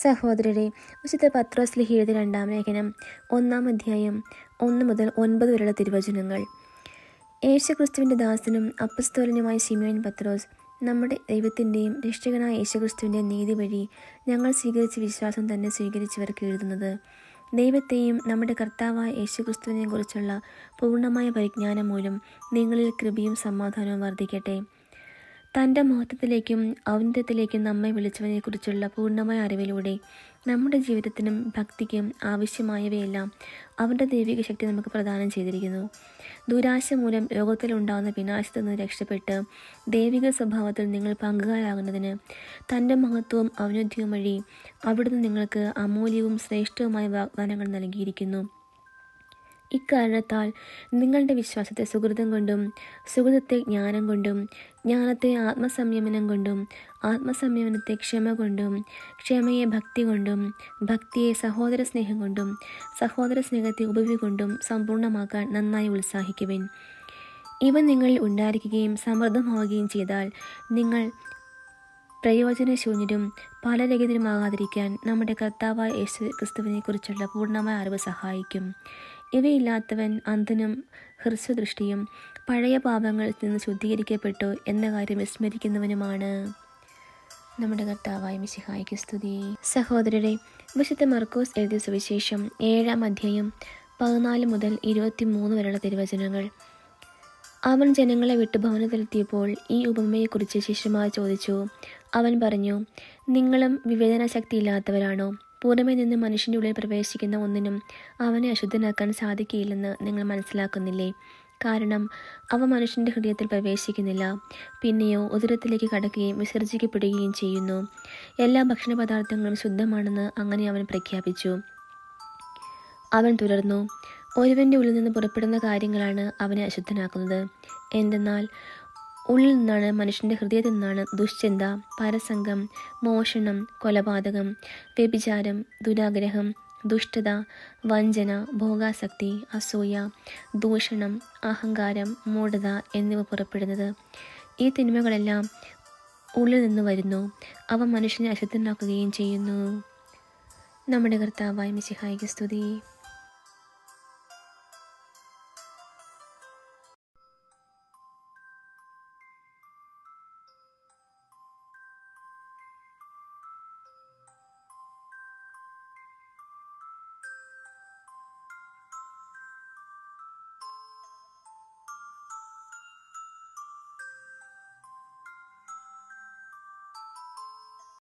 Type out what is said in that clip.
സഹോദരരെ, വിശുദ്ധ പത്രോസ്ലീഹ എഴുതിയ 2-ാം ലേഖനം 1-ാം അധ്യായം 1 മുതൽ 9 വരെയുള്ള തിരുവചനങ്ങൾ. യേശുക്രിസ്തുവിൻ്റെ ദാസനും അപ്പസ്തോലനുമായ ശിമോൻ പത്രോസ്, നമ്മുടെ ദൈവത്തിൻ്റെയും രക്ഷകനായ യേശുക്രിസ്തുവിൻ്റെ നീതി വഴി ഞങ്ങൾ സ്വീകരിച്ച വിശ്വാസം തന്നെ സ്വീകരിച്ചവർക്ക് എഴുതുന്നത്, ദൈവത്തെയും നമ്മുടെ കർത്താവായ യേശുക്രിസ്തുവിനെ കുറിച്ചുള്ള പൂർണ്ണമായ പരിജ്ഞാനം മൂലം നിങ്ങളിൽ കൃപയും സമാധാനവും വർദ്ധിക്കട്ടെ. തൻ്റെ മഹത്വത്തിലേക്കും ഔന്നത്യത്തിലേക്കും നമ്മെ വിളിച്ചവനെക്കുറിച്ചുള്ള പൂർണ്ണമായ അറിവിലൂടെ നമ്മുടെ ജീവിതത്തിനും ഭക്തിക്കും ആവശ്യമായവയെല്ലാം അവൻ്റെ ദൈവിക ശക്തി നമുക്ക് പ്രദാനം ചെയ്തിരിക്കുന്നു. ദുരാശ മൂലം ലോകത്തിലുണ്ടാകുന്ന വിനാശത്തിൽ നിന്ന് രക്ഷപ്പെട്ട് ദൈവിക സ്വഭാവത്തിൽ നിങ്ങൾ പങ്കുകാരാകുന്നതിന് തൻ്റെ മഹത്വവും ഔന്നത്യവും വഴി അവിടുന്ന് നിങ്ങൾക്ക് അമൂല്യവും ശ്രേഷ്ഠവുമായ വാഗ്ദാനങ്ങൾ നൽകിയിരിക്കുന്നു. ഇക്കാരണത്താൽ നിങ്ങളുടെ വിശ്വാസത്തെ സുഹൃതം കൊണ്ടും, സുഹൃതത്തെ ജ്ഞാനം കൊണ്ടും, ജ്ഞാനത്തെ ആത്മസംയമനം കൊണ്ടും, ആത്മസംയമനത്തെ ക്ഷമ കൊണ്ടും, ക്ഷമയെ ഭക്തി കൊണ്ടും, ഭക്തിയെ സഹോദര സ്നേഹം കൊണ്ടും, സഹോദര സ്നേഹത്തെ ഉപവി കൊണ്ടും സമ്പൂർണ്ണമാക്കാൻ നന്നായി ഉത്സാഹിക്കുവിൻ. ഇവ നിങ്ങളിൽ ഉണ്ടായിരിക്കുകയും സമൃദ്ധമാവുകയും ചെയ്താൽ നിങ്ങൾ പ്രയോജനശൂന്യരും ഫലരഹിതരുമാകാതിരിക്കാൻ നമ്മുടെ കർത്താവായ യേശു ക്രിസ്തുവിനെക്കുറിച്ചുള്ള പൂർണ്ണമായ അറിവ് സഹായിക്കും. ഇവയില്ലാത്തവൻ അന്ധനും ഹ്രസ്വദൃഷ്ടിയും പഴയ പാപങ്ങളിൽ നിന്ന് ശുദ്ധീകരിക്കപ്പെട്ടു എന്ന കാര്യം വിസ്മരിക്കുന്നവനുമാണ്. നമ്മുടെ കർത്താവായ മിശിഹായ്ക്ക് സ്തുതി. സഹോദരരെ, വിശുദ്ധ മർക്കോസ് എഴുതിയ സുവിശേഷം 7-ാം അധ്യായം 14 മുതൽ 23 വരെയുള്ള തിരുവചനങ്ങൾ. അവൻ ജനങ്ങളെ വിട്ട് ഭവനത്തിലെത്തിയപ്പോൾ ഈ ഉപമയെക്കുറിച്ച് ശിഷ്യന്മാർ ചോദിച്ചു. അവൻ പറഞ്ഞു, നിങ്ങളും വിവേചന ശക്തിയില്ലാത്തവരാണോ? പുറമേ നിന്ന് മനുഷ്യൻ്റെ ഉള്ളിൽ പ്രവേശിക്കുന്ന ഒന്നിനും അവനെ അശുദ്ധനാക്കാൻ സാധിക്കുകയില്ലെന്ന് നിങ്ങൾ മനസ്സിലാക്കുന്നില്ലേ? കാരണം അവ മനുഷ്യൻ്റെ ഹൃദയത്തിൽ പ്രവേശിക്കുന്നില്ല, പിന്നെയോ ഉദരത്തിലേക്ക് കടക്കുകയും വിസർജിക്കപ്പെടുകയും ചെയ്യുന്നു. എല്ലാ ഭക്ഷണ പദാർത്ഥങ്ങളും ശുദ്ധമാണെന്ന് അങ്ങനെ അവൻ പ്രഖ്യാപിച്ചു. അവൻ തുടർന്നു, ഒരുവൻ്റെ ഉള്ളിൽ നിന്ന് പുറപ്പെടുന്ന കാര്യങ്ങളാണ് അവനെ അശുദ്ധനാക്കുന്നത്. എന്തെന്നാൽ ഉള്ളിൽ നിന്നാണ്, മനുഷ്യൻ്റെ ഹൃദയത്തിൽ നിന്നാണ് ദുശ്ചിന്ത, പരസംഗം, മോഷണം, കൊലപാതകം, വ്യഭിചാരം, ദുരാഗ്രഹം, ദുഷ്ടത, വഞ്ചന, ഭോഗാസക്തി, അസൂയ, ദൂഷണം, അഹങ്കാരം, മൂഢത എന്നിവ പുറപ്പെടുന്നത്. ഈ തിന്മകളെല്ലാം ഉള്ളിൽ നിന്ന് വരുന്നു. അവ മനുഷ്യനെ അശുദ്ധനാക്കുകയും ചെയ്യുന്നു. നമ്മുടെ കർത്താവായ മിശിഹായ്ക്ക് സ്തുതി.